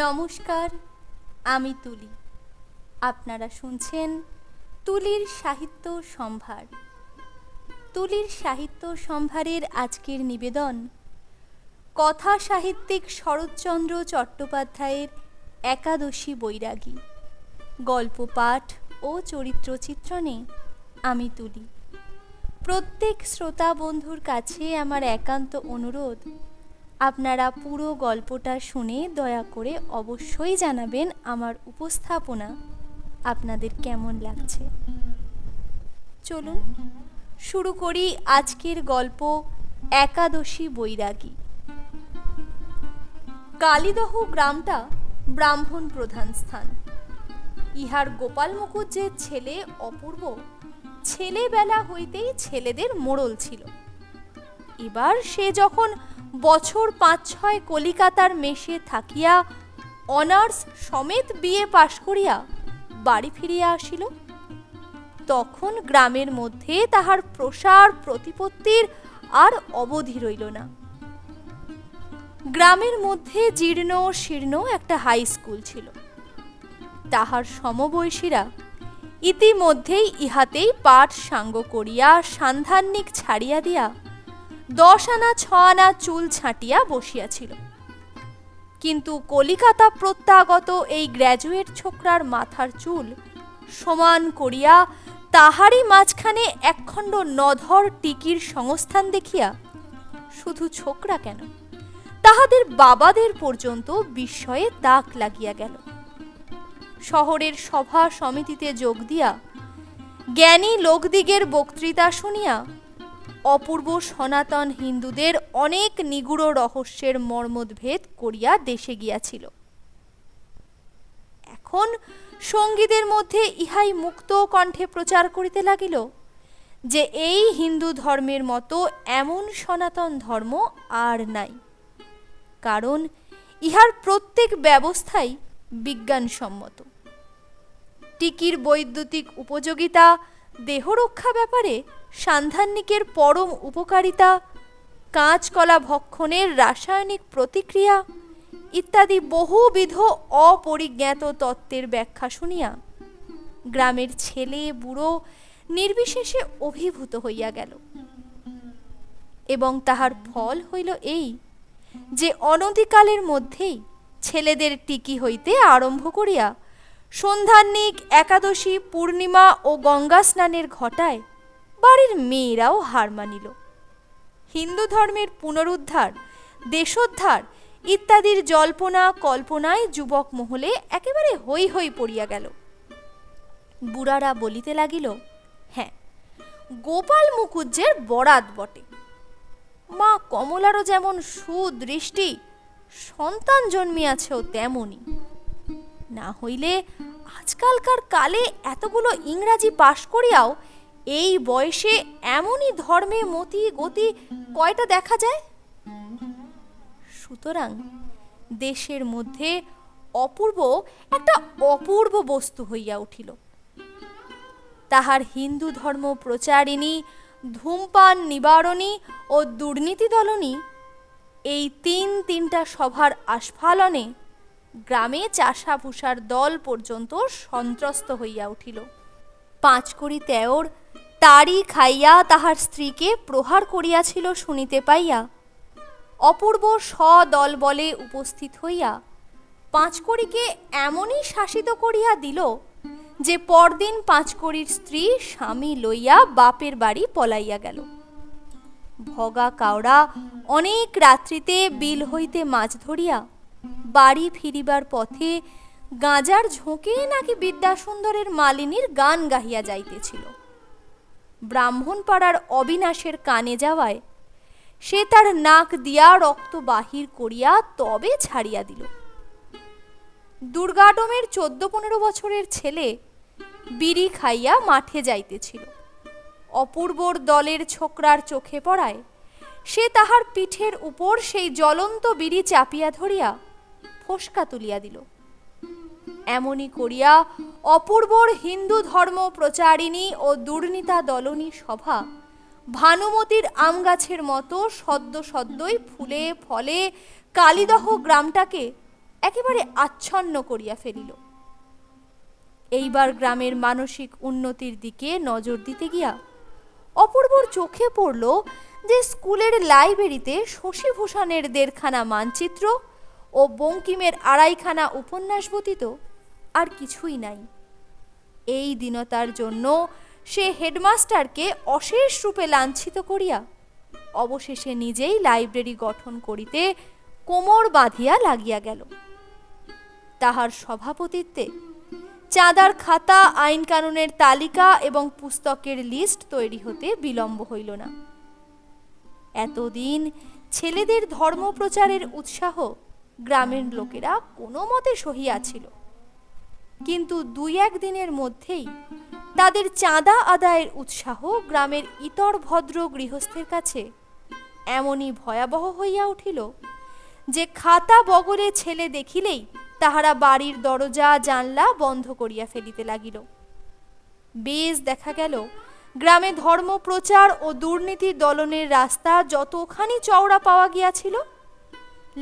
নমস্কার, আমি তুলি। আপনারা শুনছেন তুলির সাহিত্য সম্ভার। তুলির সাহিত্য সম্ভারের আজকের নিবেদন কথা সাহিত্যিক শরৎচন্দ্র চট্টোপাধ্যায়ের একাদশী বৈরাগী। গল্প পাঠ ও চরিত্র চিত্রণে আমি তুলি। প্রত্যেক শ্রোতা বন্ধুর কাছে আমার একান্ত অনুরোধ, আপনারা পুরো গল্পটা শুনে দয়া করে অবশ্যই জানাবেন আমার উপস্থাপনা আপনাদের কেমন লাগছে। চলুন শুরু করি আজকের গল্প একাদশী বৈরাগী। কালীদহ গ্রামটা ব্রাহ্মণ প্রধান স্থান। ইহার গোপাল মুখুজ্জের ছেলে অপূর্ব ছেলেবেলা হইতেই ছেলেদের মোড়ল ছিল। এবার সে যখন বছর ৫-৬ কলিকাতার মেসে থাকিয়া অনার্স সমেত বিএ পাশ করিয়া বাড়ি ফিরিয়া আসিল, তখন গ্রামের মধ্যে তাহার প্রসার প্রতিপত্তির আর অবধি রইল না। গ্রামের মধ্যে জীর্ণ শীর্ণ একটা হাই স্কুল ছিল। তাহার সমবয়সীরা ইতিমধ্যেই ইহাতেই পাঠ সাঙ্গ করিয়া সান্ধান্নিক ছাড়িয়া দিয়া 10 আনা 6 আনা চুল ছাঁটিয়া বসিয়াছিল। কিন্তু কলিকাতা প্রত্যাগত এই গ্র্যাজুয়েট ছোকরার মাথার চুল সমান করিয়া তাহারই মাঝখানে একখণ্ড নধর টিকির সংস্থান দেখিয়া শুধু ছোকরা কেন, তাহাদের বাবাদের পর্যন্ত বিস্ময়ে দাগ লাগিয়া গেল। শহরের সভা সমিতিতে যোগ দিয়া জ্ঞানী লোকদিগের বক্তৃতা শুনিয়া অপূর্ব সনাতন হিন্দুদের অনেক নিগূঢ় রহস্যের মর্মোদ্ভেদ করিয়া দেশে গিয়াছিল। এখন সঙ্গীদের মধ্যে ইহাই মুক্ত কণ্ঠে প্রচার করিতে লাগিল যে এই হিন্দু ধর্মের মতো এমন সনাতন ধর্ম আর নাই, কারণ ইহার প্রত্যেক ব্যবস্থাই বিজ্ঞানসম্মত। টিকির বৈদ্যুতিক উপযোগিতা, দেহরক্ষা ব্যাপারে সান্ধান্নিকের পরম উপকারিতা, কাঁচকলা ভক্ষণের রাসায়নিক প্রতিক্রিয়া ইত্যাদি বহুবিধ অপরিজ্ঞাত তত্ত্বের ব্যাখ্যা শুনিয়া গ্রামের ছেলে বুড়ো নির্বিশেষে অভিভূত হইয়া গেল। এবং তাহার ফল হইল এই যে অনতিকালের মধ্যেই ছেলেদের টিকি হইতে আরম্ভ করিয়া সন্ধ্যান্নিক, একাদশী, পূর্ণিমা ও গঙ্গা স্নানের ঘটায় বাড়ির মেয়েরাও হার মানিল। হিন্দু ধর্মের পুনরুদ্ধার, দেশোদ্ধার ইত্যাদির জল্পনা কল্পনায় যুবক মহলে একেবারে হৈ হৈ পড়িয়া গেল। বুড়ারা বলিতে লাগিল, হ্যাঁ, গোপাল মুখুজ্জের বরাত বটে। মা কমলারও যেমন সুদৃষ্টি, সন্তান জন্মিয়াছেও তেমনি। না হইলে আজকালকার কালে এতগুলো ইংরাজি পাশ করিয়াও এই বয়সে এমনই ধর্মে মতি গতি কয়টা দেখা যায়? সুতরাং দেশের মধ্যে অপূর্ব একটা অপূর্ব বস্তু হইয়া উঠিল। তাহার হিন্দু ধর্ম প্রচারিণী, ধূমপান নিবারণী ও দুর্নীতি দলনী এই তিনটা সভার আস্ফালনে গ্রামে চাষাভুষার দল পর্যন্ত সন্ত্রস্ত হইয়া উঠিল। 5 কড়ি তেওর তাড়ি খাইয়া তাহার স্ত্রীকে প্রহার করিয়াছিল শুনিতে পাইয়া অপূর্ব সদল বলে উপস্থিত হইয়া 5 কড়িকে এমনই শাসিত করিয়া দিল যে পরদিন 5 কড়ির স্ত্রী স্বামী লইয়া বাপের বাড়ি পলাইয়া গেল। ভগা কাওড়া অনেক রাত্রিতে বিল হইতে মাছ ধরিয়া বাড়ি ফিরিবার পথে গাঁজার ঝোঁকে নাকি বিদ্যাসুন্দরের মালিনীর গান গাহিয়া যাইতেছিল। ব্রাহ্মণ পাড়ার অবিনাশের কানে যাওয়ায় সে তার নাক দিয়া রক্ত বাহির করিয়া তবে ছাড়িয়া দিল। দুর্গাডমের 14-15 বছরের ছেলে বিড়ি খাইয়া মাঠে যাইতেছিল। অপূর্বর দলের ছোকরার চোখে পড়ায় সে তাহার পিঠের উপর সেই জ্বলন্ত বিড়ি চাপিয়া ধরিয়া ফোসকা তুলিয়া দিল। এমনি করিয়া অপূর্বর হিন্দু ধর্ম প্রচারিণী ও দুর্নীতা দলনী সভা ভানুমতির আম গাছের মতো সদ্য সদ্যই ফুলে ফলে কালীদহ গ্রামটাকে একেবারে আচ্ছন্ন করিয়া ফেলিল। এইবার গ্রামের মানসিক উন্নতির দিকে নজর দিতে গিয়া অপূর্বর চোখে পড়ল যে স্কুলের লাইব্রেরিতে শশীভূষণের 1.5খানা মানচিত্র ও বঙ্কিমের 2.5খানা উপন্যাস ব্যতীত আর কিছুই নাই। এই দীনতার জন্য সে হেডমাস্টারকে অশেষ রূপে লাঞ্ছিত করিয়া অবশেষে নিজেই লাইব্রেরি গঠন করিতে কোমর বাঁধিয়া লাগিয়া গেল। তাহার সভাপতিত্বে চাঁদার খাতা, আইন কানুনের তালিকা এবং পুস্তকের লিস্ট তৈরি হতে বিলম্ব হইল না। এতদিন ছেলেদের ধর্মপ্রচারের উৎসাহ গ্রামের লোকেরা কোনো মতে সহিয়াছিল, কিন্তু 2-1 দিনের মধ্যেই তাদের চাঁদা আদায়ের উৎসাহ গ্রামের ইতর ভদ্র গৃহস্থের কাছে এমনই ভয়াবহ হইয়া উঠিল যে খাতা বগলে ছেলে দেখিলেই তাহারা বাড়ির দরজা জানলা বন্ধ করিয়া ফেলিতে লাগিল। বেশ দেখা গেল গ্রামে ধর্মপ্রচার ও দুর্নীতি দলনের রাস্তা যতখানি চওড়া পাওয়া গিয়াছিল,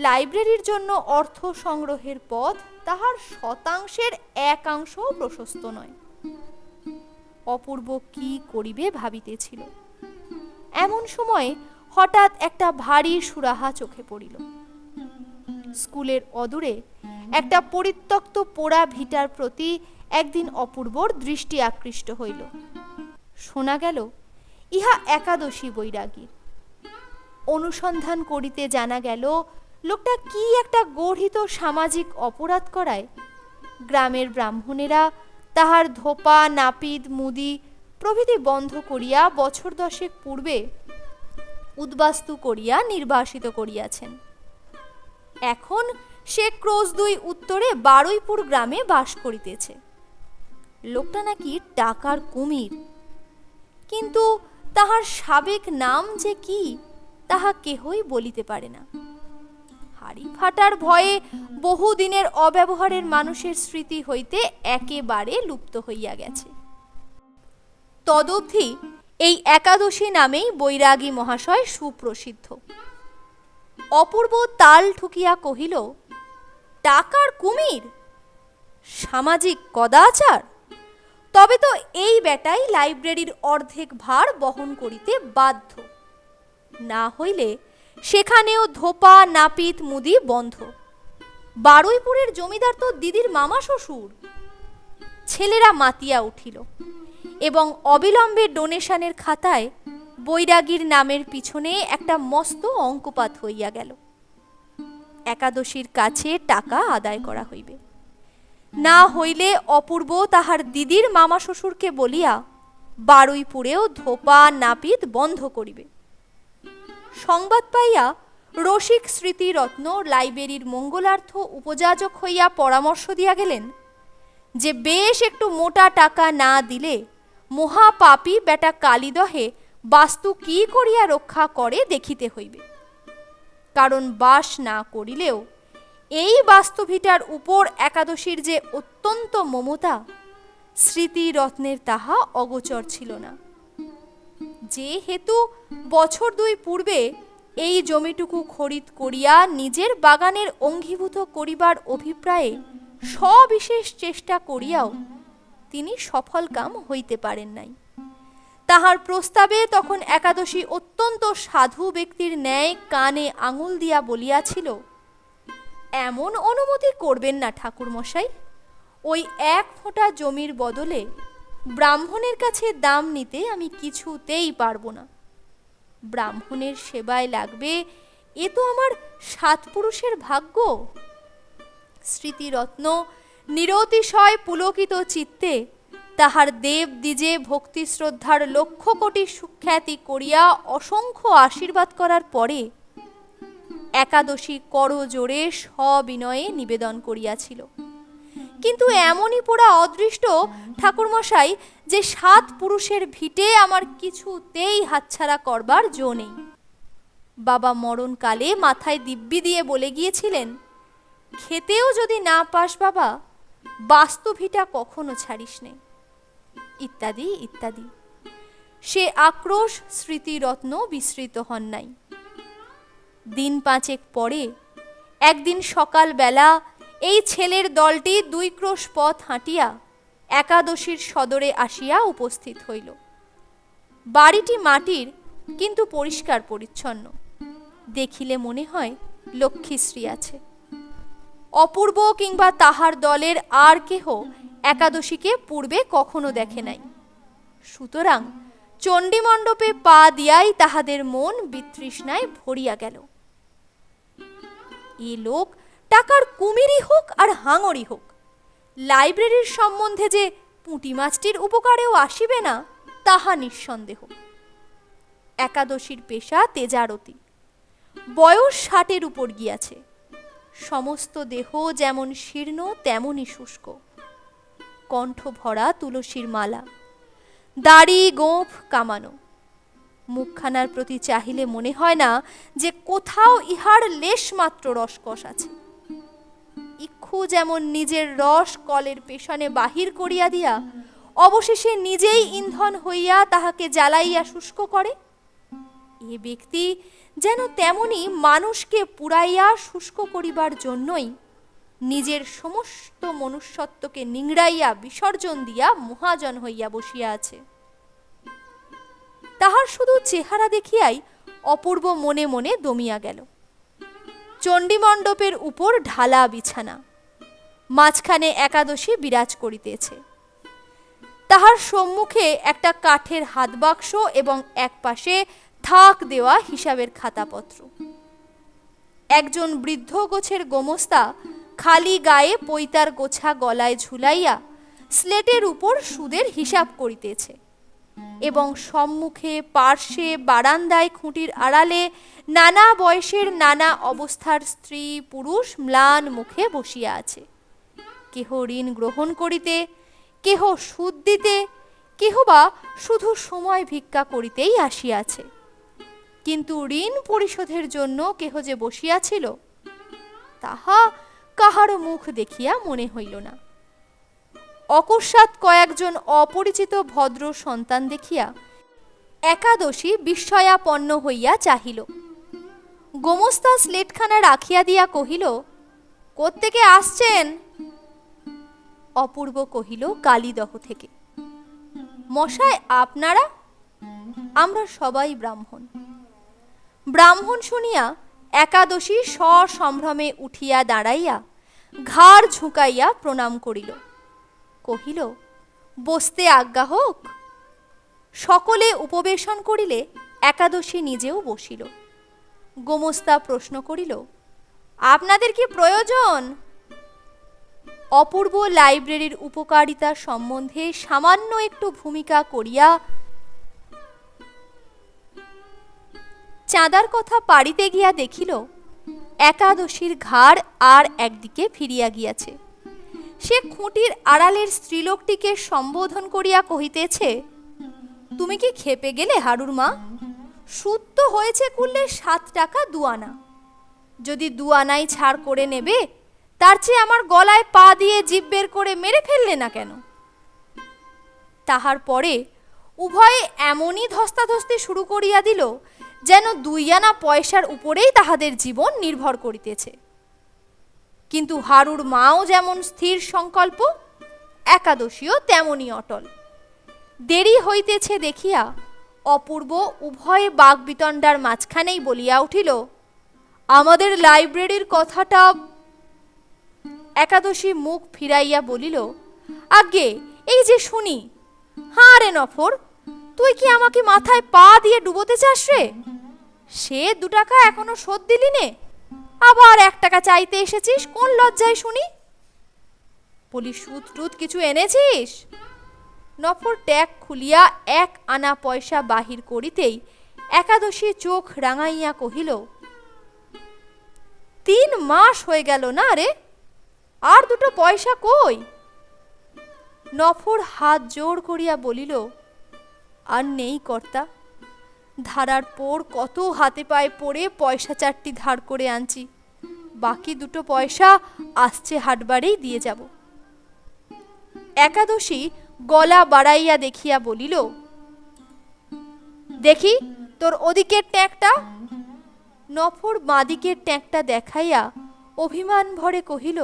লাইব্রেরির জন্য অর্থ সংগ্রহের পথ তাহার 1% প্রশস্ত নয়। অপূর্ব কি করিবে ভাবিতেছিল। এমন সময় হঠাৎ একটা ভারী সুরাহা চোখে পড়িল। স্কুলের অদূরে একটা পরিত্যক্ত পোড়া ভিটার প্রতি একদিন অপূর্বর দৃষ্টি আকৃষ্ট হইল। শোনা গেল ইহা একাদশী বৈরাগীর। অনুসন্ধান করিতে জানা গেল লোকটা কি একটা গর্হিত সামাজিক অপরাধ করায় গ্রামের ব্রাহ্মণেরা তাহার ধোপা, নাপিত, মুদি প্রভৃতি বন্ধ করিয়া বছর 10 পূর্বে উদ্বাস্তু করিয়া নির্বাসিত করিয়াছেন। এখন সে ক্রোশদুই উত্তরে বারুইপুর গ্রামে বাস করিতেছে। লোকটা নাকি টাকার কুমির, কিন্তু তাহার সাবেক নাম যে কি তাহা কেহই বলিতে পারে না। হাড়ি ফাটার ভয়ে বহুদিনের অব্যবহারের মানুষের স্মৃতি হইতে একেবারে লুপ্ত হইয়া গেছে। তদবধি এই একাদশী নামেই বৈরাগী মহাশয় সুপ্রসিদ্ধ। অপূর্ব তাল ঠুকিয়া কহিল, টাকার কুমির, সামাজিক কদাচার, তবে তো এই বেটাই লাইব্রেরির অর্ধেক ভার বহন করিতে বাধ্য, না হইলে সেখানেও ধোপা, নাপিত, মুদি বন্ধ। বারুইপুরের জমিদার তো দিদির মামা শ্বশুর। ছেলেরা মাতিয়া উঠিল এবং অবিলম্বে ডোনেশনের খাতায় বৈরাগীর নামের পিছনে একটা মস্ত অঙ্কপাত হইয়া গেল। একাদশীর কাছে টাকা আদায় করা হইবে, না হইলে অপূর্ব তাহার দিদির মামা শ্বশুরকে বলিয়া বারুইপুরেও ধোপা, নাপিত বন্ধ করিবে। সংবাদ পাইয়া রসিক স্মৃতিরত্ন লাইব্রেরির মঙ্গলার্থ উপযাজক হইয়া পরামর্শ দিয়া গেলেন যে বেশ একটু মোটা টাকা না দিলে মহাপাপী বেটা কালিদহে বাস্তু কি করিয়া রক্ষা করে দেখিতে হইবে, কারণ বাস না করিলেও এই বাস্তুভিটার উপর একাদশীর যে অত্যন্ত মমতা, স্মৃতিরত্নের তাহা অগোচর ছিল না। যেহেতু বছর 2 পূর্বে এই জমিটুকু খরিদ করিয়া নিজের বাগানের অঙ্গীভূত করিবার অভিপ্রায়ে সবিশেষ চেষ্টা করিয়াও তিনি সফল কাম হইতে পারেন নাই, তাহার প্রস্তাবে তখন একাদশী অত্যন্ত সাধু ব্যক্তির ন্যায় কানে আঙুল দিয়া বলিয়াছিল, এমন অনুমতি করবেন না ঠাকুর মশাই, ওই 1 ফোঁটা জমির বদলে ব্রাহ্মণের কাছে দাম নিতে আমি কিছুতেই পারব না। ব্রাহ্মণের সেবায় লাগবে, এ তো আমার 7 পুরুষের ভাগ্য। স্মৃতিরত্ন নিরতিশয় পুলকিত চিত্তে তাহার দেব দ্বিজে ভক্তি শ্রদ্ধার 1,00,000 কোটি সুখ্যাতি করিয়া অসংখ্য আশীর্বাদ করার পরে একাদশী করজোড়ে সবিনয়ে নিবেদন করিয়াছিল। কিন্তু এমনই পোড়া অদৃষ্ট ঠাকুরমশাই যে 7 পুরুষের ভিটে আমার কিছুতেই হাতছাড়া করবার জো নেই। বাবা মরণকালে মাথায় দিব্যি দিয়ে বলে গিয়েছিলেন, খেতেও যদি না পাস বাবা, বাস্তু ভিটা কখনো ছাড়িস নে, ইত্যাদি ইত্যাদি। সে আক্রোশ স্মৃতিরত্ন বিস্মৃত হন নাই। দিন 5 পরে একদিন সকালবেলা এই ছেলের দলটি 2 ক্রোশ পথ হাঁটিয়া একাদশীর সদরে আসিয়া উপস্থিত হইল। বাড়িটি মাটির, কিন্তু পরিষ্কার পরিচ্ছন্ন। দেখিলে মনে হয় লক্ষ্মীশ্রী আছে। অপূর্ব কিংবা তাহার দলের আর কেহ একাদশীকে পূর্বে কখনো দেখে নাই। সুতরাং চণ্ডীমণ্ডপে পা দিয়াই তাহাদের মন বিতৃষ্ণায় ভরিয়া গেল। এ লোক টাকার কুমিরই হোক আর হাঙরই হোক, লাইব্রেরির সম্বন্ধে যে পুঁটি মাছটির উপকারেও আসিবে না তাহা নিঃসন্দেহ। একাদশীর পেশা তেজারতি, বয়স 60-এর উপর গিয়াছে। সমস্ত দেহ যেমন শীর্ণ তেমনই শুষ্ক, কণ্ঠ ভরা তুলসীর মালা, দাড়ি গোঁফ কামানো। মুখখানার প্রতি চাহিলে মনে হয় না যে কোথাও ইহার লেশ মাত্র রসকস আছে। ইক্ষু যেমন নিজের রস কলের পেছনে বাহির করিয়া দিয়া অবশেষে নিজেই ইন্ধন হইয়া তাহাকে জ্বালাইয়া শুষ্ক করে, এ ব্যক্তি যেন তেমনি মানুষকে পুড়াইয়া শুষ্ক করিবার জন্যই নিজের সমস্ত মনুষ্যত্বকে নিংড়াইয়া বিসর্জন দিয়া মহাজন হইয়া বসিয়া আছে। তাহার শুধু চেহারা দেখিয়াই অপূর্ব মনে মনে দমিয়া গেল। চণ্ডীমণ্ডপের উপর ঢালা বিছানা, মাঝখানে একাদশী বিরাজ করিতেছে। তাহার সম্মুখে একটা কাঠের হাত বাক্স এবং এক পাশে থাক দেওয়া হিসাবের খাতাপত্র। একজন বৃদ্ধ গোছের গোমস্তা খালি গায়ে পৈতার গোছা গলায় ঝুলাইয়া স্লেটের উপর সুদের হিসাব করিতেছে এবং সম্মুখে পার্শ্বে বারান্দায় খুঁটির আড়ালে নানা বয়সের নানা অবস্থার স্ত্রী পুরুষ ম্লান মুখে বসিয়া আছে। কেহ ঋণ গ্রহণ করিতে, কেহ সুদ দিতে, কেহ বা শুধু সময় ভিক্ষা করিতেই আসিয়াছে। কিন্তু ঋণ পরিশোধের জন্য কেহ যে বসিয়াছিল তাহা কাহারও মুখ দেখিয়া মনে হইল না। অকস্মাৎ কয়েকজন অপরিচিত ভদ্র সন্তান দেখিয়া একাদশী বিস্ময়াপন্ন হইয়া চাহিল। গোমস্তা স্লেটখানা রাখিয়া দিয়া কহিল, কোত্থেকে আসছেন? অপূর্ব কহিল, কালীদহ থেকে। মশায়, আপনারা? আমরা সবাই ব্রাহ্মণ। ব্রাহ্মণ শুনিয়া একাদশী সসম্ভ্রমে উঠিয়া দাঁড়াইয়া ঘাড় ঝুঁকাইয়া প্রণাম করিল। কহিল, বসতে আজ্ঞা হোক। সকলে উপবেশন করিলে একাদশী নিজেও বসিল। গোমস্তা প্রশ্ন করিল, আপনাদের কি প্রয়োজন? অপূর্ব লাইব্রেরির উপকারিতা সম্বন্ধে সামান্য একটু ভূমিকা করিয়া চাঁদার কথা পাড়িতে গিয়া দেখিল একাদশীর ঘাড় আর একদিকে ফিরিয়া গিয়াছে। সে খুঁটির আড়ালের স্ত্রীলোকটিকে সম্বোধন করিয়া কহিতেছে, তুমি কি খেপে গেলে হারুর মা? সুদ তো হয়েছে কুললে 7 টাকা 2 আনা। যদি 2 আনাই ছাড় করে নেবে, তার চেয়ে আমার গলায় পা দিয়ে জিভ বের করে মেরে ফেললে না কেন? তাহার পরে উভয়ে এমনই ধস্তাধস্তি শুরু করিয়া দিল যেন 2 আনা পয়সার উপরেই তাহাদের জীবন নির্ভর করিতেছে। কিন্তু হারুর মাও যেমন স্থির সংকল্প, একাদশীও তেমনি অটল। দেরি হইতেছে দেখিয়া অপূর্ব উভয়ে বাগবিতণ্ডার মাঝখানেই বলিয়া উঠিল, আমাদের লাইব্রেরির কথাটা। একাদশী মুখ ফিরাইয়া বলিল, আজ্ঞে এই যে শুনি। হাঁ রে নফর, তুই কি আমাকে মাথায় পা দিয়ে ডুবোতে চাস রে? সে 2 টাকা এখনো শোধ দিলি নে, আবার 1 টাকা চাইতে এসেছিস কোন লজ্জায় শুনি? বলি, সুদ টুদ কিছু এনেছিস? নফর ট্যাগ খুলিয়া 1 আনা পয়সা বাহির করিতেই একাদশী চোখ রাঙাইয়া কহিল, 3 মাস হয়ে গেল না রে, আর 2 পয়সা কই? নফর হাত জোড় করিয়া বলিল, আর নেই কর্তা, ধারার পর কত হাতে পায়ে পড়ে পয়সা 4টি ধার করে আনছি, বাকি 2 পয়সা আসছে হাটবারেই দিয়ে যাব। একাদশী গলা বাড়াইয়া দেখিয়া বলিল, দেখি তোর ওদিকের ট্যাঁকটা। নফর বাঁদিকের ট্যাঁকটা দেখাইয়া অভিমান ভরে কহিল,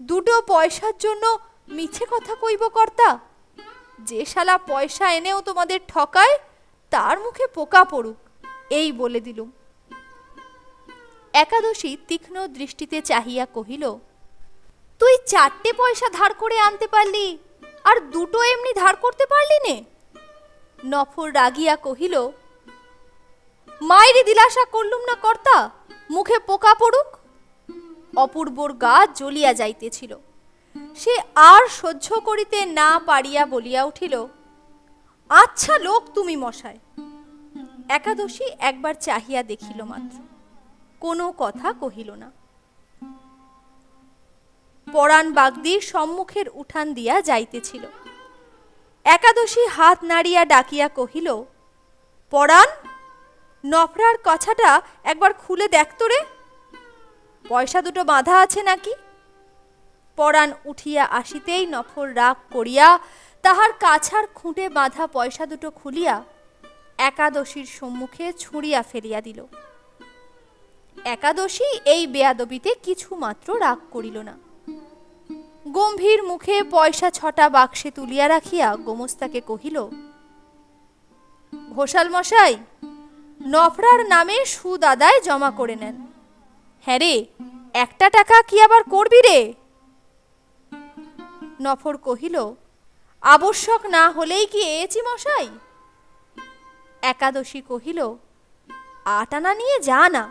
দুটো পয়সার জন্য মিছে কথা কইব কর্তা? যে শালা পয়সা এনেও তোমাদের ঠকায় তার মুখে পোকা পড়ুক, এই বলে দিলুম। একাদশী তীক্ষ্ণ দৃষ্টিতে চাহিয়া কহিল, তুই 4টে পয়সা ধার করে আনতে পারলি, আর দুটো এমনি ধার করতে পারলি নে? নফর রাগিয়া কহিল, মায়েরই দিলাসা করলুম না কর্তা, মুখে পোকা পড়ুক। অপূর্বর গা জ্বলিয়া যাইতেছিল। সে আর সহ্য করিতে না পারিয়া বলিয়া উঠিল, আচ্ছা লোক তুমি মশায়। একাদশী একবার চাহিয়া দেখিল মাত্র, কোনো কথা কহিল না। পরাণ বাগদি সম্মুখের উঠান দিয়া যাইতেছিল। একাদশী হাত নাড়িয়া ডাকিয়া কহিল, পরাণ, নফরার কথাটা একবার খুলে দেখতো রে, পয়সা দুটো বাঁধা আছে নাকি? পরাণ উঠিয়া আসিতেই নফর রাগ করিয়া তাহার কাছার খুঁটে বাঁধা পয়সা দুটো খুলিয়া একাদশীর সম্মুখে ছুঁড়িয়া ফেলিয়া দিল। একাদশী এই বেয়াদবিতে কিছু মাত্র রাগ করিল না। গম্ভীর মুখে পয়সা 6টা বাক্সে তুলিয়া রাখিয়া গোমস্তাকে কহিল, ঘোষাল মশাই, নফরার নামে সুদ আদায় জমা করে নেন। হ্যাঁ রে, 1টা টাকা কি আবার করবি রে? নফর কহিল, আবশ্যক না হলেই কি এছি মশাই? একাদশী কহিল, 8 আনা নিয়ে যা না,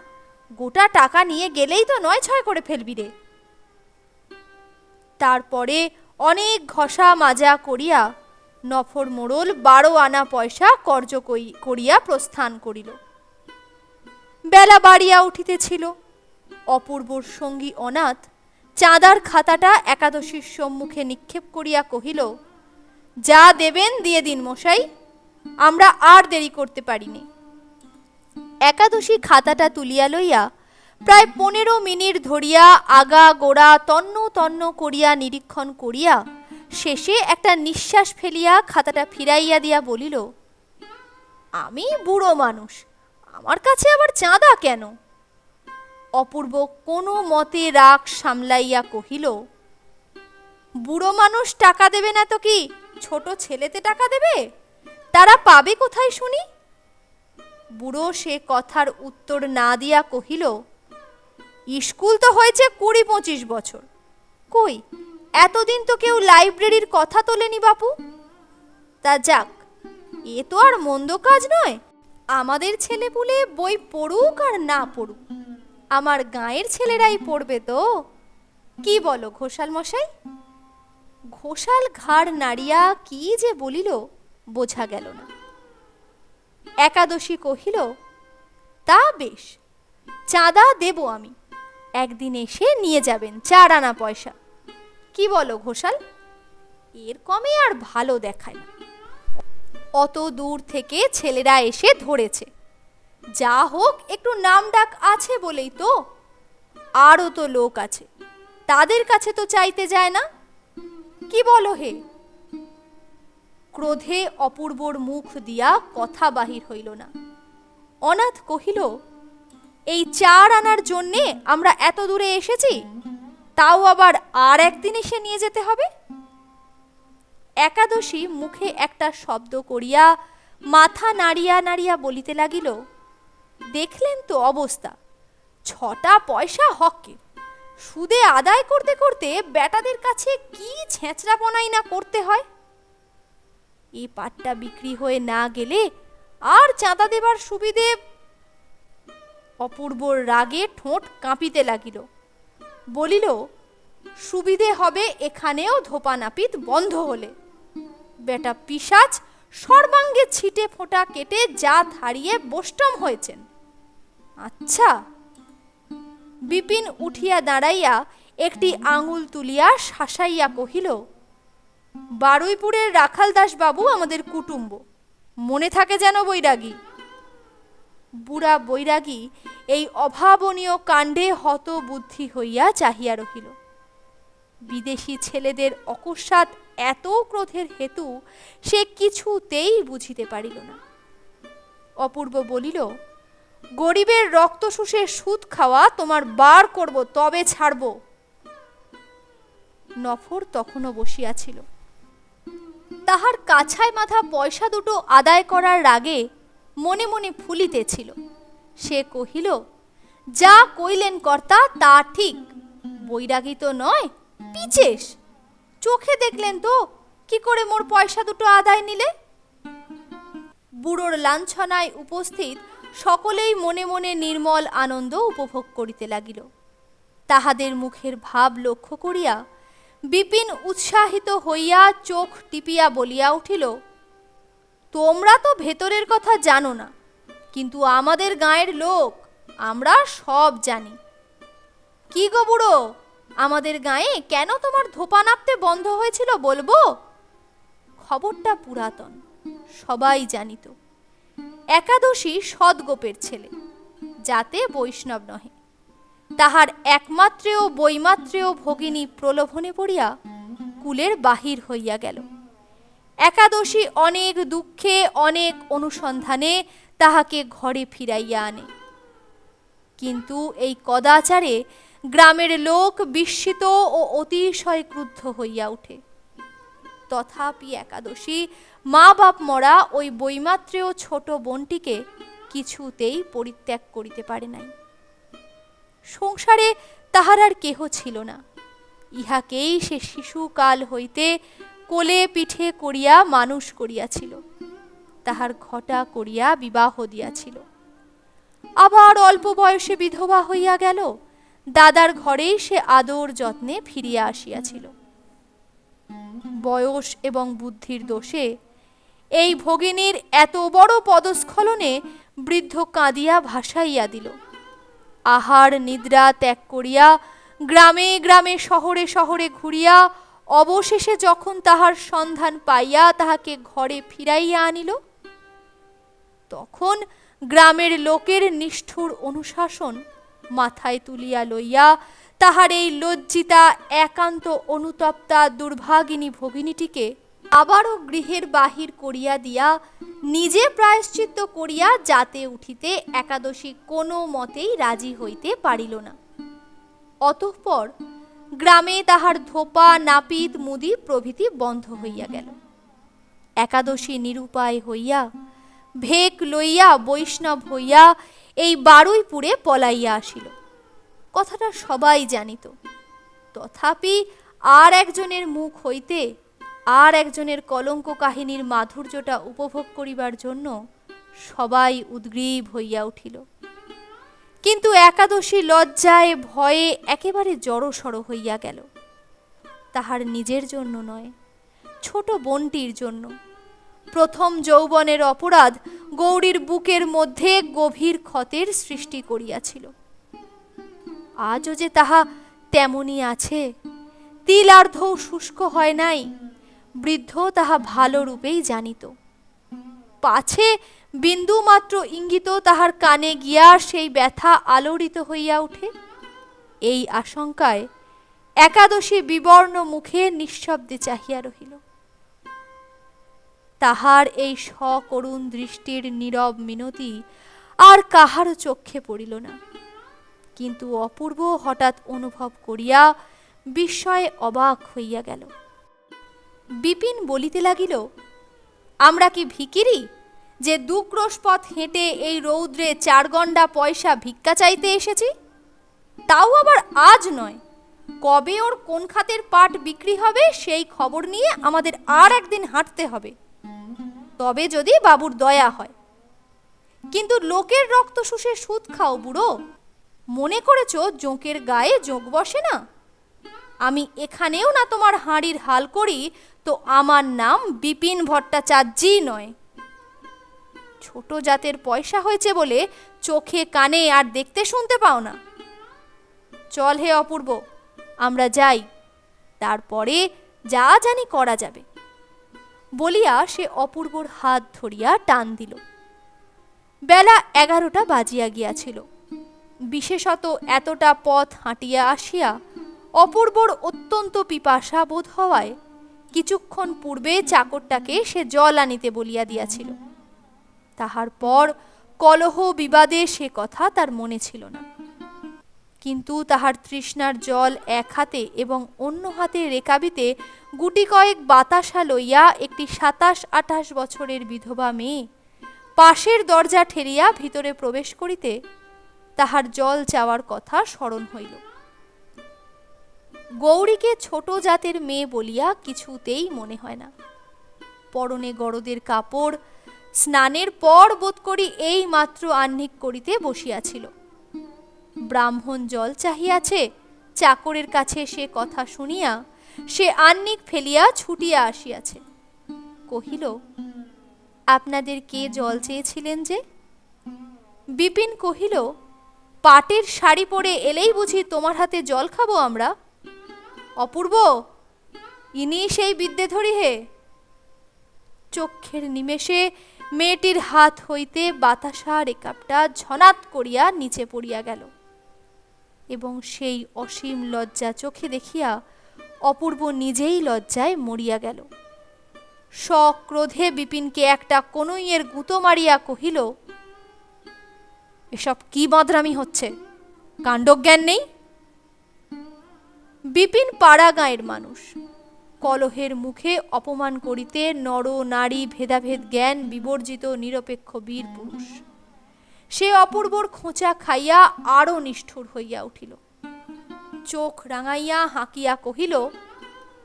গোটা টাকা নিয়ে গেলেই তো 9-6 করে ফেলবি রে। তারপরে অনেক ঘষা মাজা করিয়া নফর মোড়ল 12 আনা পয়সা কর্য করিয়া প্রস্থান করিল। বেলা বাড়িয়া উঠিতেছিল। অপূর্বর সঙ্গী অনাথ চাঁদার খাতাটা একাদশীর সম্মুখে নিক্ষেপ করিয়া কহিল, যা দেবেন দিয়ে দিন মশাই, আমরা আর দেরি করতে পারিনি। একাদশী খাতাটা তুলিয়া লইয়া প্রায় 15 মিনিট ধরিয়া আগা গোড়া তন্ন তন্ন করিয়া নিরীক্ষণ করিয়া শেষে একটা নিঃশ্বাস ফেলিয়া খাতাটা ফিরাইয়া দিয়া বলিল, আমি বুড়ো মানুষ, আমার কাছে আবার চাঁদা কেন? অপূর্ব কোনো মতে রাগ সামলাইয়া কহিল, বুড়ো মানুষ টাকা দেবে না তো কি ছোট ছেলেতে টাকা দেবে? তারা পাবে কোথায় শুনি? বুড়ো সে কথার উত্তর না দিয়া কহিল, স্কুল তো হয়েছে 20-25 বছর, কই এতদিন তো কেউ লাইব্রেরির কথা তোলেনি বাপু। তা যাক, এ তো আর মন্দ কাজ নয়, আমাদের ছেলেপুলে বই পড়ুক আর না পড়ুক, আমার গাঁয়ের ছেলেরাই পড়বে তো, কি বলো ঘোষাল মশাই? ঘোষাল ঘাড় নাড়িয়া কি যে বলিল বোঝা গেল না। একাদশী কহিল, তা বেশ, চাঁদা দেব আমি, একদিন এসে নিয়ে যাবেন 4 আনা পয়সা। কি বলো ঘোষাল? এর কমে আর ভালো দেখায় না। অত দূর থেকে ছেলেরা এসে ধরেছে, যা হোক একটু নাম ডাক আছে বলেই তো, আরও তো লোক আছে, তাদের কাছে তো চাইতে যায় না। কি বলো হে? ক্রোধে অপূর্বর মুখ দিয়া কথা বাহির হইল না। অনাথ কহিল, এই 4 আনার জন্যে আমরা এত দূরে এসেছি, তাও আবার আর একদিন এসে নিয়ে যেতে হবে? একাদশী মুখে একটা শব্দ করিয়া মাথা নাড়িয়া নাড়িয়া বলিতে লাগিল, দেখলেন তো অবস্থা, 6টা পয়সা হকে সুদে আদায় করতে করতে বেটাদের কাছে কি ছেঁচড়াপনাই না করতে হয়। এই পাটটা বিক্রি হয়ে না গেলে আর চাঁদা দেবার সুবিধে। অপূর্বর রাগে ঠোঁট কাঁপিতে লাগিল, বলিল, সুবিধে হবে এখানেও ধোপা নাপিত বন্ধ হলে। বেটা পিশাচ সর্বাঙ্গে ছিটে ফোঁটা কেটে জাত হারিয়ে বষ্টম হয়েছেন। আচ্ছা। বিপিন উঠিয়া দাঁড়াইয়া একটি আঙুল তুলিয়া শাসাইয়া কহিল, বারুইপুরের রাখালদাস বাবু আমাদের কুটুম্ব, মনে থাকে যেন বৈরাগী। বুড়া বৈরাগী এই অভাবনীয় কাণ্ডে হতবুদ্ধি হইয়া চাহিয়া রহিল। বিদেশি ছেলেদের অকস্মাৎ এত ক্রোধের হেতু সে কিছুতেই বুঝিতে পারিল না। অপূর্ব বলিল, গরিবের রক্ত শুষে সুদ খাওয়া তোমার বার করব, তবে ছাড়ব। নফর তখনও বসিয়াছিল। তাহার কাছায় মাথা পয়সা দুটো আদায় করার রাগে মনে মনে ফুলিতেছিল। সে কহিল, যা কইলেন কর্তা তা ঠিক, বৈরাগী তো নয়, পিচেস। চোখে দেখলেন তো কি করে মোর পয়সা দুটো আদায় নিলে। বুড়োর লাঞ্ছনায় উপস্থিত সকলেই মনে মনে নির্মল আনন্দ উপভোগ করিতে লাগিল। তাহাদের মুখের ভাব লক্ষ্য করিয়া বিপিন উৎসাহিত হইয়া চোখ টিপিয়া বলিয়া উঠিল, তোমরা তো ভেতরের কথা জানো না, কিন্তু আমাদের গাঁয়ের লোক আমরা সব জানি। কি গো বুড়ো, আমাদের গাঁয়ে কেন তোমার ধোপা নাপতে বন্ধ হয়েছিল বলবো? খবরটা পুরাতন, সবাই জানিত। একাদশী সদগোপের ছেলে, যাতে বৈষ্ণব নহে। তাহার একমাত্রেয় বৈমাত্রেয় ভগিনী প্রলোভনে পড়িয়া কুলের বাহির হইয়া গেল। একাদশী অনেক দুঃখে অনেক অনুসন্ধানে তাহাকে ঘরে ফিরাইয়া আনে। কিন্তু এই কদাচারে গ্রামের লোক বিস্মিত ও অতিশয় ক্রুদ্ধ হইয়া উঠে। তথাপি একাদশী মা বাপ মরা ওই বৈমাত্রেয় ছোট বোনটিকে কিছুতেই পরিত্যাগ করিতে পারে নাই। সংসারে তাহার আর কেহ ছিল না। ইহাকেই সে শিশুকাল হইতে কোলে পিঠে করিয়া মানুষ করিয়াছিল, তাহার ঘটা করিয়া বিবাহ দিয়াছিল। আবার অল্প বয়সে বিধবা হইয়া গেল, দাদার ঘরেই সে আদর যত্নে ফিরিয়া আসিয়াছিল। বয়স এবং বুদ্ধির দোষে এই ভগিনীর এত বড় পদস্খলনে বৃদ্ধ কাঁদিয়া ভাসাইয়া দিল। আহার নিদ্রা ত্যাগ করিয়া গ্রামে গ্রামে শহরে শহরে ঘুরিয়া অবশেষে যখন তাহার সন্ধান পাইয়া তাহাকে ঘরে ফিরাইয়া আনিল, তখন গ্রামের লোকের নিষ্ঠুর অনুশাসন মাথায় তুলিয়া লইয়া তাহার এই লজ্জিতা একান্ত অনুতপ্তা দুর্ভাগিনী ভগিনীটিকে আবারও গৃহের বাহির করিয়া দিয়া নিজে প্রায়শ্চিত্ত করিয়া যাতে উঠিতে একাদশী কোনো মতেই রাজি হইতে পারিল না। অতঃপর গ্রামে তাহার ধোপা নাপিত মুদি প্রভৃতি বন্ধ হইয়া গেল। একাদশী নিরুপায় হইয়া ভেক লইয়া বৈষ্ণব হইয়া এই বারুইপুরে পলাইয়া আসিল। কথাটা সবাই জানিত, তথাপি আর একজনের মুখ হইতে আর একজনের কলঙ্ক কাহিনীর মাধুর্যটা উপভোগ করিবার জন্য সবাই উদ্গ্রীব হইয়া উঠিল। কিন্তু একাদশী লজ্জায় ভয়ে একেবারে জড়সড় হইয়া গেল। তাহার নিজের জন্য নয়, ছোট বোনটির জন্য। প্রথম যৌবনের অপরাধ গৌরীর বুকের মধ্যে গভীর ক্ষতের সৃষ্টি করিয়াছিল। আজও যে তাহা তেমনি আছে, তিলার্ধও শুষ্ক হয় নাই, বৃদ্ধ তাহা ভালো রূপেই জানিত। পাছে বিন্দু মাত্র ইঙ্গিত তাহার কানে গিয়া সেই ব্যথা আলোড়িত হইয়া ওঠে, এই আশঙ্কায় একাদশী বিবর্ণ মুখে নিঃশব্দে চাহিয়া রহিল। তাহার এই সকরুণ দৃষ্টির নীরব মিনতি আর কাহারও চক্ষে পড়িল না। কিন্তু অপূর্ব হঠাৎ অনুভব করিয়া বিস্ময়ে অবাক হইয়া গেল। বিপিন বলিতে লাগিল, আমরা কি ভিখিরি যে 2 ক্রোশ পথ হেঁটে এই রৌদ্রে 4 গণ্ডা পয়সা ভিক্ষা চাইতে এসেছি? তাও আবার আজ নয়, কবে ওর কোন খাতের পাট বিক্রি হবে সেই খবর নিয়ে আমাদের আর একদিন হাঁটতে হবে, তবে যদি বাবুর দয়া হয়। কিন্তু লোকের রক্ত শুষে সুদ খাও বুড়ো, মনে করেছ জোঁকের গায়ে জোঁক বসে না? আমি এখানেও না তোমার হাঁড়ির হাল করি তো আমার নাম বিপিন ভট্টাচার্যই নয়। ছোট জাতের পয়সা হয়েছে বলে চোখে কানে আর দেখতে শুনতে পাও না। চল হে অপূর্ব, আমরা যাই, তারপরে যা জানি করা যাবে। বলিয়া সে অপূর্বর হাত ধরিয়া টান দিল। বেলা 11টা বাজিয়া গিয়াছিল। বিশেষত এতটা পথ হাঁটিয়া আসিয়া অপূর্বর অত্যন্ত পিপাসা বোধ হওয়ায় কিছুক্ষণ পূর্বে চাকরটাকে সে জল আনিতে বলিয়া দিয়াছিল। তাহার পর কলহ বিবাদে সে কথা তার মনে ছিল না। কিন্তু তাহার তৃষ্ণার জল এক হাতে এবং অন্য হাতে রেকাবিতে গুটি কয়েক বাতাসা লইয়া একটি ২৭-২৮ বছরের বিধবা মেয়ে পাশের দরজা ঠেলিয়া ভিতরে প্রবেশ করিতে তাহার জল চাওয়ার কথা স্মরণ হইল। গৌরীকে ছোট জাতের মেয়ে বলিয়া কিছুতেই মনে হয় না। পরনে গরদের কাপড়, স্নানের পর বোধ করি এই মাত্র আহ্নিক করিতে বসিয়াছিল। ব্রাহ্মণ জল চাহিয়াছে, চাকরের কাছে সে কথা শুনিয়া সে আহ্নিক ফেলিয়া ছুটিয়া আসিয়াছে। কহিল, আপনাদের কে জল চেয়েছিলেন যে? বিপিন কহিল, পাটের শাড়ি পরে এলেই বুঝি তোমার হাতে জল খাবো আমরা? অপূর্ব, ইনি সেই বিদ্যেধরী হে। চক্ষের নিমেষে মেয়েটির হাত হইতে বাতাসা রেকাবটা ঝনাত করিয়া নিচে পড়িয়া গেল এবং সেই অসীম লজ্জা চোখে দেখিয়া অপূর্ব নিজেই লজ্জায় মরিয়া গেল। সক্রোধে বিপিনকে একটা কনুইয়ের গুঁতো মারিয়া কহিল, এসব কি বাঁদরামি হচ্ছে? কাণ্ডজ্ঞান নেই? বিপিন পাড়া গাঁয়ের মানুষ, কলহের মুখে অপমান করিতে নর নারী ভেদাভেদ জ্ঞান বিবর্জিত নিরপেক্ষ বীর পুরুষ। সে অপূর্বর খোঁচা খাইয়া আরো নিষ্ঠুর হইয়া উঠিল। চোখ রাঙাইয়া হাঁকিয়া কহিল,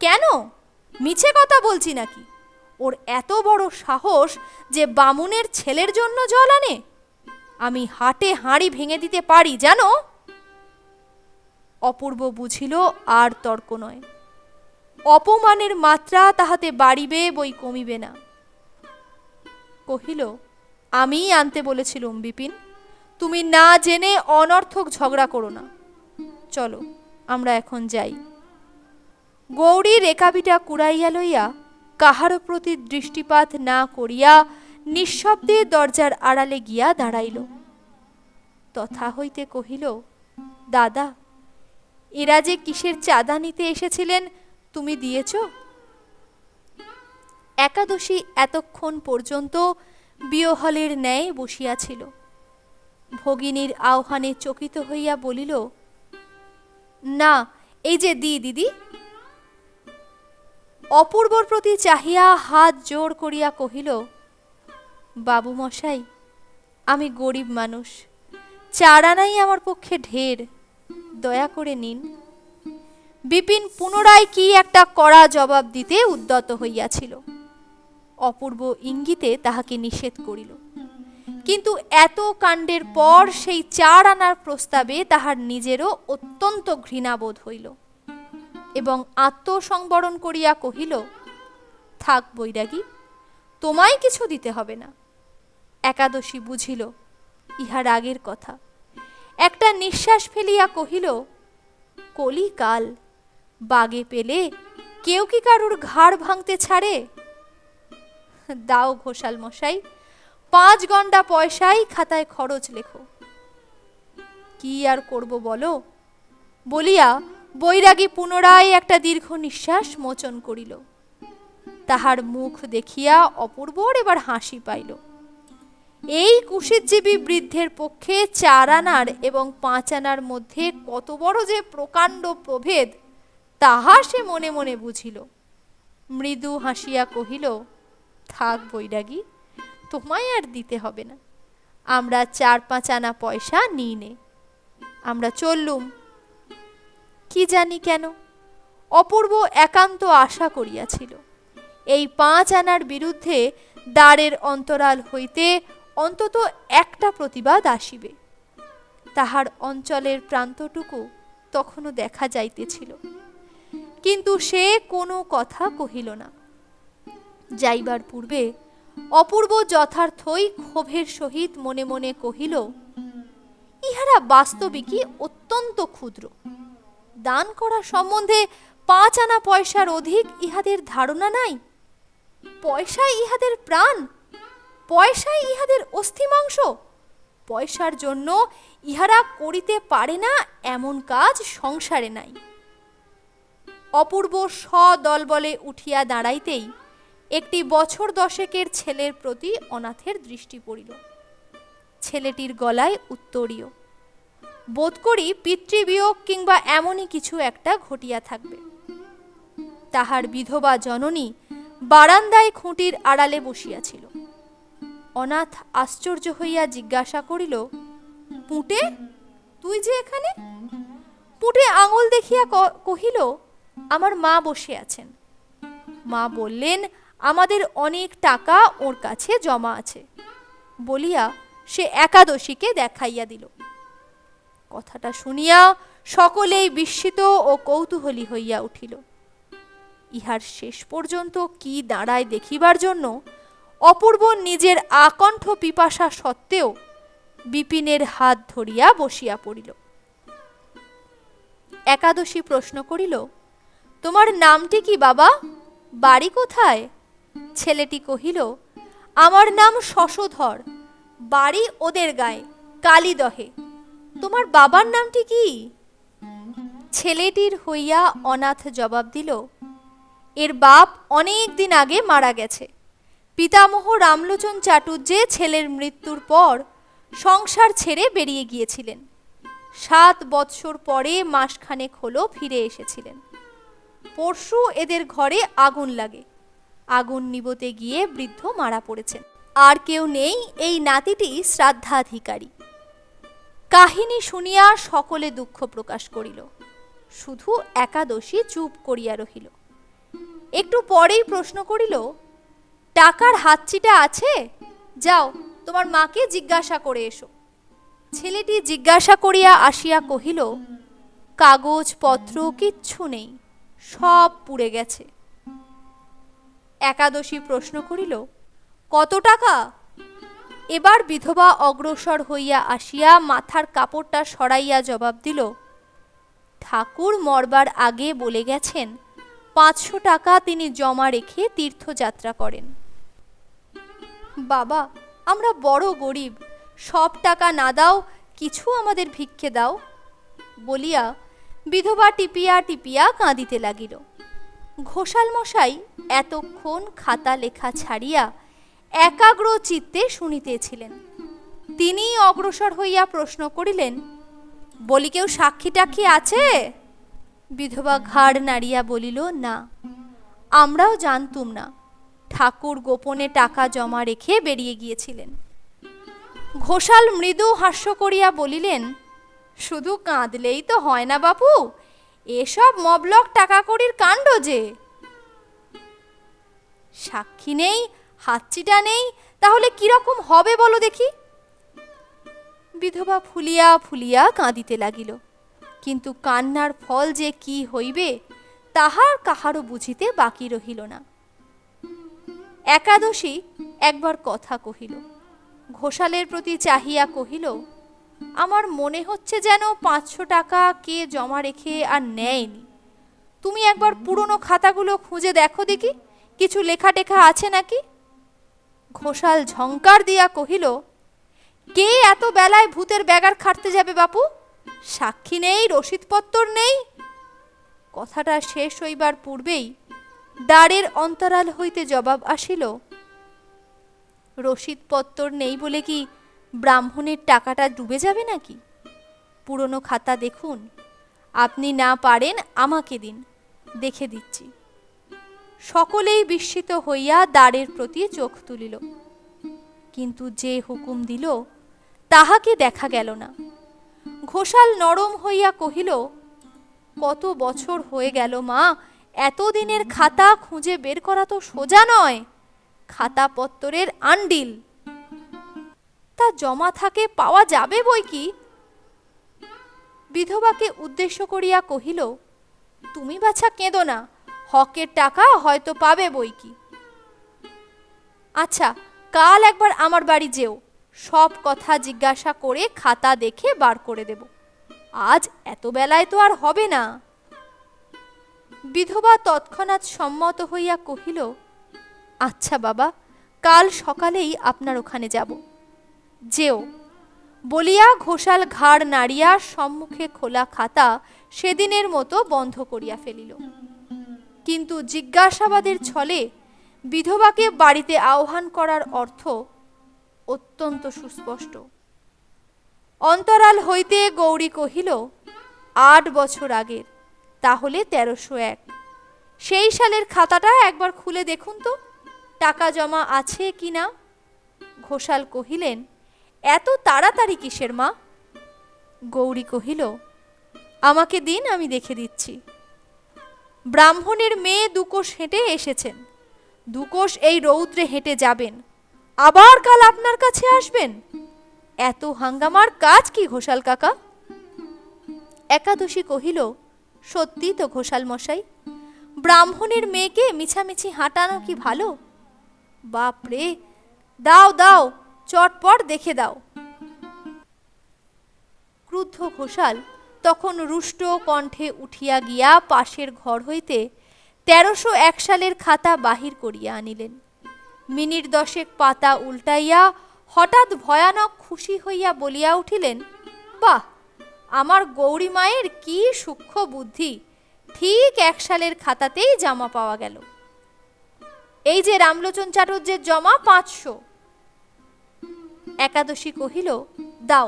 কেন, মিছে কথা বলছি নাকি? ওর এত বড় সাহস যে বামুনের ছেলের জন্য জল আনে? আমি হাটে হাঁড়ি ভেঙে দিতে পারি জানো? অপূর্ব বুঝিল আর তর্ক নয়, অপমানের মাত্রা তাহাতে বাড়িবে বই কমিবে না। কহিল, আমিই আনতে বলেছিলুম বিপিন, তুমি না জেনে অনর্থক ঝগড়া করো না। চলো, আমরা এখন যাই। গৌরী রেকাবিটা কুড়াইয়া লইয়া কাহারও প্রতি দৃষ্টিপাত না করিয়া নিঃশব্দে দরজার আড়ালে গিয়া দাঁড়াইল। তথা হইতে কহিল, দাদা, এরা যে কিসের চাঁদা নিতে এসেছিলেন তুমি দিয়েছ? একাদশী এতক্ষণ পর্যন্ত বিয়হলের ন্যায় বসিয়াছিল। ভগিনীর আহ্বানে চকিত হইয়া বলিল, না, এই যে দিদি। অপূর্বর প্রতি চাহিয়া হাত জোড় করিয়া কহিল, বাবু মশাই, আমি গরিব মানুষ, 4 আনাই আমার পক্ষে ঢের, দয়া করে নিন। বিপিন পুনরায় কি একটা কড়া জবাব দিতে উদ্যত হইয়াছিল। অপূর্ব ইঙ্গিতে তাহাকে নিষেধ করিল, কিন্তু এত কাণ্ডের পর সেই 4 আনার প্রস্তাবে তাহার নিজেরও অত্যন্ত ঘৃণাবোধ হইল এবং আত্মসংবরণ করিয়া কহিল, থাক বৈরাগী, তোমায় কিছু দিতে হবে না। একাদশী বুঝিল ইহার আগের কথা। একটা নিঃশ্বাস ফেলিয়া কহিল, কলিকাল, বাগে পেলে কেউ কি কারুর ঘাড় ভাঙতে ছাড়ে? দাও ঘোষাল মশাই, 5 গন্ডা পয়সাই খাতায় খরচ লেখো। কি আর করব বলো? বলিয়া বৈরাগী পুনরায় একটা দীর্ঘ নিঃশ্বাস মোচন করিল। তাহার মুখ দেখিয়া অপূর্বর এবার হাসি পাইল। এই কুশিতজীবী বৃদ্ধের পক্ষে 4 আনার এবং 5 আনার মধ্যে কত বড় যে প্রকাণ্ড প্রভেদ তাহা সে মনে মনে বুঝিল। মৃদু হাসিয়া কহিল, থাক বৈরাগী, তোমায় আর দিতে হবে না, আমরা 4-5 আনা পয়সা নিই নে। আমরা চললুম। কি জানি কেন অপূর্ব একান্ত আশা করিয়াছিল এই 5 আনার বিরুদ্ধে দ্বারের অন্তরাল হইতে অন্তত একটা প্রতিবাদ আসিবে। তাহার অঞ্চলের প্রান্তটুকু তখনও দেখা যাইতেছিল, কিন্তু সে কোনো কথা কহিল না। যাইবার পূর্বে অপূর্ব যথার্থই ক্ষোভের সহিত মনে মনে কহিল, ইহারা বাস্তবিকই অত্যন্ত ক্ষুদ্র। দান করা সম্বন্ধে 5 আনা পয়সার অধিক ইহাদের ধারণা নাই। পয়সাই ইহাদের প্রাণ, পয়সাই ইহাদের অস্থিমাংস। পয়সার জন্য ইহারা করিতে পারে না এমন কাজ সংসারে নাই। অপূর্ব সদলবলে উঠিয়া দাঁড়াইতেই একটি বছর 10 ছেলের প্রতি অনাথের দৃষ্টি পড়িল। ছেলেটির গলায় উত্তরীয়। বোধ করি পিতৃবিয়োগ কিংবা এমনই কিছু একটা ঘটিয়া থাকবে। তাহার বিধবা জননী বারান্দায় খুঁটির আড়ালে বসিয়াছিল। অনাথ আশ্চর্য হইয়া জিজ্ঞাসা করিল, পুঁটে, তুই যে এখানে? পুঁটে আঙুল দেখিয়া কহিল, আমার মা বসে আছেন। মা বললেন, আমাদের অনেক টাকা ওর কাছে জমা আছে বলিয়া সে একাদশীকে দেখাইয়া দিল। কথাটা শুনিয়া সকলেই বিস্মিত ও কৌতূহলী হইয়া উঠিল। ইহার শেষ পর্যন্ত কি দাঁড়ায় দেখিবার জন্য অপূর্ব নিজের আকণ্ঠ পিপাসা সত্ত্বেও বিপিনের হাত ধরিয়া বসিয়া পড়িল। একাদশী প্রশ্ন করিল, তোমার নামটি কি বাবা? বাড়ি কোথায়? ছেলেটি কহিল, আমার নাম শশধর, বাড়ি ওদের গায়ে, কালীদহে। তোমার বাবার নামটি কি? ছেলেটির হইয়া অনাথ জবাব দিল, এর বাপ অনেক দিন আগে মারা গেছে। পিতামহ রামলোচন চাটুর্যে ছেলের মৃত্যুর পর সংসার ছেড়ে বেরিয়ে গিয়েছিলেন। 7 বৎসর পরে মাসখানেক হলো ফিরে এসেছিলেন। পরশু এদের ঘরে আগুন লাগে। আগুন নিবতে গিয়ে বৃদ্ধ মারা পড়েছেন। আর কেউ নেই এই নাতিটি শ্রাদ্ধাধিকারী। কাহিনী শুনিয়া সকলে দুঃখ প্রকাশ করিল। শুধু একাদশী চুপ করিয়া রহিল। একটু পরেই প্রশ্ন করিল, টাকার হাতচিটা আছে? যাও, তোমার মাকে জিজ্ঞাসা করে এসো। ছেলেটি জিজ্ঞাসা করিয়া আসিয়া কহিল, কাগজপত্র কিচ্ছু নেই, সব পুড়ে গেছে। একাদশী প্রশ্ন করিল, কত টাকা? এবার বিধবা অগ্রসর হইয়া আসিয়া মাথার কাপড়টা সরাইয়া জবাব দিল, ঠাকুর মরবার আগে বলে গেছেন 500 টাকা তিনি জমা রেখে তীর্থযাত্রা করেন। বাবা, আমরা বড় গরিব, সব টাকা না দাও, কিছু আমাদের ভিক্ষে দাও বলিয়া বিধবা টিপিয়া টিপিয়া কাঁদিতে লাগিল। ঘোষাল মশাই এতক্ষণ খাতা লেখা ছাড়িয়া একাগ্র চিত্তে শুনিতেছিলেন। তিনি অগ্রসর হইয়া প্রশ্ন করিলেন, বলি কেউ সাক্ষী টাক্ষী আছে? বিধবা ঘাড় নাড়িয়া বলিল, না, আমরাও জানতুম না। ঠাকুর গোপনে টাকা জমা রেখে বেরিয়ে গিয়েছিলেন। ঘোষাল মৃদু হাস্য করিয়া বলিলেন, শুধু কাঁদলেই তো হয় না বাপু, এসব মবলক টাকা কড়ির কাণ্ড যে। সাক্ষী নেই, হাতচিটা নেই, তাহলে কিরকম হবে বলো দেখি? বিধবা ফুলিয়া ফুলিয়া কাঁদিতে লাগিল। কিন্তু কান্নার ফল যে কি হইবে তাহার কাহারও বুঝিতে বাকি রহিল না। একাদশী একবার কথা কহিল। ঘোষালের প্রতি চাহিয়া কহিল, আমার মনে হচ্ছে যেন 500 টাকা কে জমা রেখে আর নেয়নি। তুমি একবার পুরনো খাতাগুলো খুঁজে দেখো দেখি, কিছু লেখা টেখা আছে নাকি। ঘোষাল ঝংকার দিয়া কহিল, কে এত বেলায় ভূতের ব্যাগার খাটতে যাবে বাপু? সাক্ষী নেই, রসিদপত্তর নেই। কথাটা শেষ হইবার পূর্বেই দ্বারের অন্তরাল হইতে জবাব আসিল, রসিদপত্তর নেই বলে কি ব্রাহ্মণের টাকাটা ডুবে যাবে নাকি? পুরনো খাতা দেখুন, আপনি না পারেন আমাকে দিন, দেখে দিচ্ছি। সকলেই বিস্মিত হইয়া দ্বারের প্রতি চোখ তুলিল, কিন্তু যে হুকুম দিল তাহাকে দেখা গেল না। ঘোষাল নরম হইয়া কহিল, কত বছর হয়ে গেল মা, এতদিনের খাতা খুঁজে বের করা তো সোজা নয়। খাতাপত্তরের আন্ডিল, তা জমা থাকে পাওয়া যাবে বই কি। বিধবাকে উদ্দেশ্য করিয়া কহিল, তুমি বাছা কেঁদো না, হকের টাকা হয়তো পাবে বই কি। আচ্ছা, কাল একবার আমার বাড়ি যেও, সব কথা জিজ্ঞাসা করে খাতা দেখে বার করে দেব। আজ এত বেলায় তো আর হবে না। বিধবা তৎক্ষণাৎ সম্মত হইয়া কহিল, আচ্ছা বাবা, কাল সকালেই আপনার ওখানে যাব। যেও বলিয়া ঘোষাল ঘাড় নাড়িয়া সম্মুখে খোলা খাতা সেদিনের মতো বন্ধ করিয়া ফেলিল। কিন্তু জিজ্ঞাসাবাদের ছলে বিধবাকে বাড়িতে আহ্বান করার অর্থ অত্যন্ত সুস্পষ্ট। অন্তরাল হইতে গৌরী কহিল, 8 বছর আগের, তাহলে 1301। সেই সালের খাতাটা একবার খুলে দেখুন তো, টাকা জমা আছে কি না। ঘোষাল কহিলেন, এত তাড়াতাড়ি কিসের মা? গৌরী কহিল, আমাকে দিন, আমি দেখে দিচ্ছি। ব্রাহ্মণের মেয়ে 2 কোষ হেঁটে এসেছেন, 2 কোষ এই রৌদ্রে হেঁটে যাবেন, আবার কাল আপনার কাছে আসবেন। এত হাঙ্গামার কাজ কি ঘোষাল কাকা? একাদশী কহিল, সত্যি তো ঘোষাল মশাই, ব্রাহ্মণের মেয়েকে মিছামিছি হাঁটানো কি ভালো? বাপরে, দাও দাও, চটপট দেখে দাও। ক্রুদ্ধ ঘোষাল তখন রুষ্ট কণ্ঠে উঠিয়া গিয়া পাশের ঘর হইতে 1301 সালের খাতা বাহির করিয়া আনিলেন। মিনিট 10 পাতা উল্টাইয়া হঠাৎ ভয়ানক খুশি হইয়া বলিয়া উঠিলেন, বাহ, আমার গৌরী মায়ের কি সূক্ষ্ম বুদ্ধি, ঠিক 1 সালের খাতাতেই জমা পাওয়া গেল। এই যে রামলোচন চাটুর্যের জমা 500। একাদশী কহিল, দাও,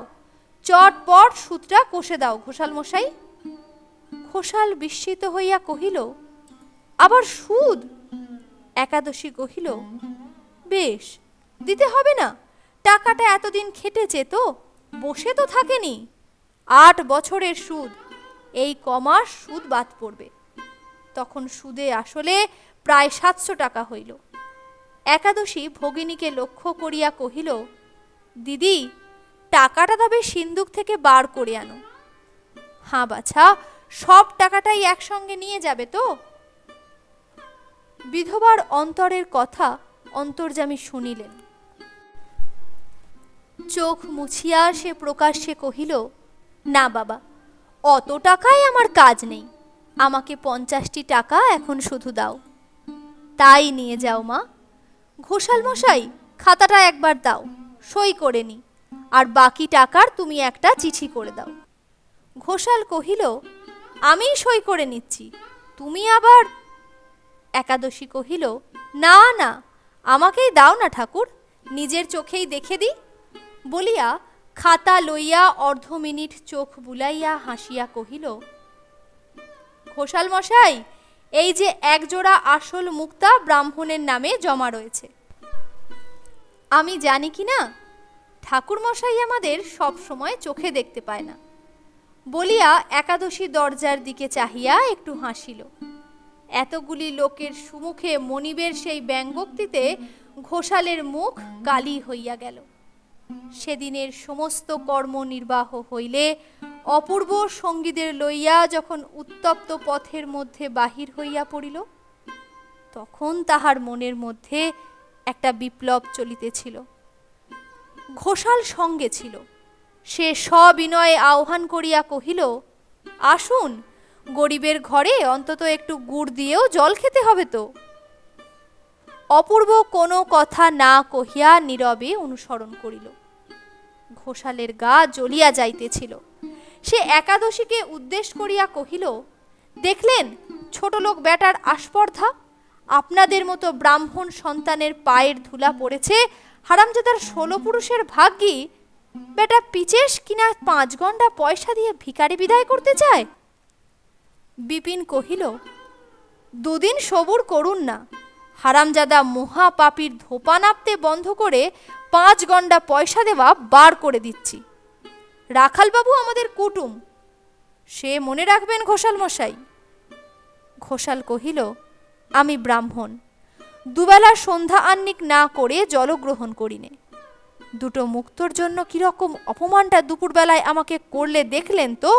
চটপট সুদটা কষে দাও ঘোষাল মশাই। ঘোষাল বিস্মিত হইয়া কহিল, আবার সুদ? একাদশী কহিল, বেশ, দিতে হবে না, টাকাটা এতদিন খেটেছে তো, বসে তো থাকেনি। 8 বছরের সুদ, এই কমাস সুদ বাদ পড়বে। তখন সুদে আসলে প্রায় 700 টাকা হইল। একাদশী ভগিনীকে লক্ষ্য করিয়া কহিল, দিদি, টাকাটা তবে সিন্দুক থেকে বার করে আনো। হাঁ বাছা, সব টাকাটাই একসঙ্গে নিয়ে যাবে তো? বিধবার অন্তরের কথা অন্তর্যামী শুনিলেন। চোখ মুছিয়া সে প্রকাশ্যে কহিল, না বাবা, অত টাকায় আমার কাজ নেই, আমাকে 50টি টাকা এখন শুধু দাও। তাই নিয়ে যাও মা। ঘোষাল মশাই, খাতাটা একবার দাও, সই করে নি, আর বাকি টাকার তুমি একটা চিঠি করে দাও। ঘোষাল কহিল, আমি সই করে নিচ্ছি, তুমি আবার। একাদশী কহিল, না না, আমাকেই দাও না ঠাকুর, নিজের চোখেই দেখে দিই। বলিয়া খাতা লইয়া 1/2 মিনিট চোখ বুলাইয়া হাসিয়া কহিল, ঘোষাল মশাই, এই যে 1 জোড়া আসল মুক্তা ব্রাহ্মণের নামে জমা রয়েছে। আমি জানি কি না, ঠাকুর মশাই আমাদের সব সময় চোখে দেখতে পায় না। বলিয়া একাদশী দরজার দিকে চাহিয়া একটু হাসিল। এতগুলি লোকের সুমুখে মনিবের সেই ব্যঙ্গোক্তিতে ঘোষালের মুখ কালি হইয়া গেল। সেদিনের সমস্ত কর্ম নির্বাহ হইলে অপূর্ব সঙ্গীদের লইয়া যখন উত্তপ্ত পথের মধ্যে বাহির হইয়া পড়িল, তখন তাহার মনের মধ্যে একটা বিপ্লব চলিতেছিল। ঘোষাল সঙ্গে ছিল। সে সবিনয়ে আহ্বান করিয়া কহিল, আসুন, গরিবের ঘরে অন্তত একটু গুড় দিয়েও জল খেতে হবে তো। অপূর্ব কোনো কথা না কহিয়া নীরবে অনুসরণ করিল। ঘোষালের গা জ্বলিয়া যাইতেছিল। সে একাদশীকে উদ্দেশ্য করিয়া কহিল, দেখলেন ছোট লোক বেটার আস্পর্ধা, আপনাদের মতো ব্রাহ্মণ সন্তানের পায়ের ধুলা পড়েছে হারামজাদার 16 পুরুষের ভাগ্যি, বেটা পিচেস কিনা 5 গন্ডা পয়সা দিয়ে ভিখারি বিদায় করতে চায়। বিপিন কহিল, 2 দিন সবুর করুন না, হারামজাদা মহাপাপীর ধোপা নাপতে বন্ধ করে 5 গন্ডা পয়সা দেওয়া বার করে দিচ্ছি। রাখালবাবু আমাদের কুটুম, সে মনে রাখবেন ঘোষাল মশাই। ঘোষাল কহিল, আমি ব্রাহ্মণ, 2 বেলা সন্ধ্যা আহ্নিক না করে জলগ্রহণ করিনে। 2টো মুক্তোর জন্য কিরকম অপমানটা দুপুরবেলায় আমাকে করলে দেখলেন তো?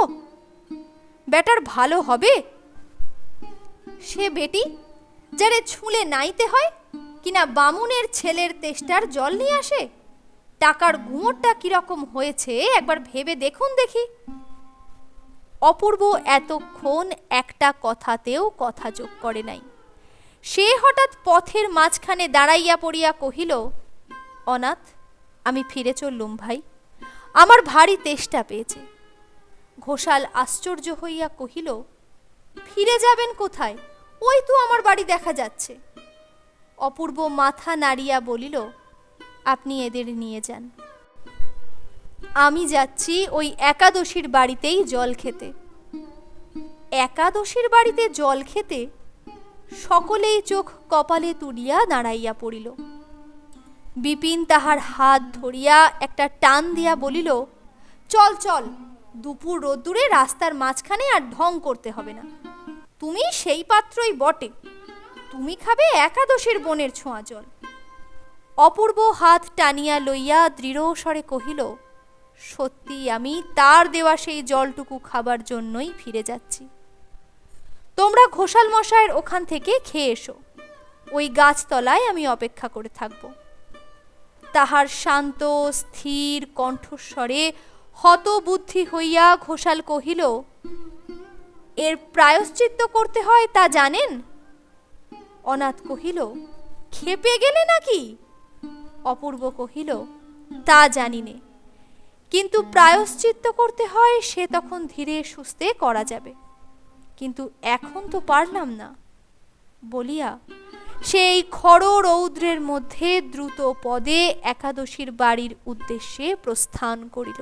বেটার ভালো হবে? সে বেটি যারে ছুঁলে নাইতে হয়, কিনা বামুনের ছেলের তেষ্টার জল নিয়ে আসে, টাকার গুঁড়টা কিরকম হয়েছে একবার ভেবে দেখুন দেখি। অপূর্ব এতক্ষণ একটা কথাতেও কথা যোগ করে নাই। সে হঠাৎ পথের মাঝখানে দাঁড়াইয়া পড়িয়া কহিল, অনাথ, আমি ফিরে চললুম ভাই, আমার ভারী তেষ্টা পেয়েছে। ঘোষাল আশ্চর্য হইয়া কহিল, ফিরে যাবেন কোথায়? ওই তো আমার বাড়ি দেখা যাচ্ছে। অপূর্ব মাথা নাড়িয়া বলিল, আপনি এদের নিয়ে যান। আমি যাচ্ছি ওই একাদশীর বাড়িতেই জল খেতে। একাদশীর বাড়িতে জল খেতে সকলেই চোখ কপালে তুলিয়া দাঁড়াইয়া পড়িল। বিপিন তাহার হাত ধরিয়া একটা টান দিয়া বলিল, চল চল, দুপুর রোদ্দুরে রাস্তার মাঝখানে আর ঢং করতে হবে না। তুমি সেই পাত্রই বটে, তুমি খাবে একাদশীর বনের ছোঁয়া জল। অপূর্ব হাত টানিয়া লইয়া দৃঢ় স্বরে কহিল, সত্যি আমি তার দেওয়া সেই জলটুকু খাবার জন্যই ফিরে যাচ্ছি। তোমরা ঘোষাল মশাইয়ের ওখান থেকে খেয়ে এসো, ওই গাছতলায় আমি অপেক্ষা করে থাকব। তাহার শান্ত স্থির কণ্ঠস্বরে হতবুদ্ধি হইয়া ঘোষাল কহিল, এর প্রায়শ্চিত্ত করতে হয় তা জানেন? অনাথ কহিল, খেপে গেলে নাকি? অপূর্ব কহিল, তা জানি নে, কিন্তু প্রায়শ্চিত্ত করতে হয় সে তখন ধীরে সুস্থে করা যাবে, কিন্তু এখন তো পারলাম না বলিয়া সেই খড় রৌদ্রের মধ্যে দ্রুত পদে একাদশীর বাড়ির উদ্দেশ্যে প্রস্থান করিল।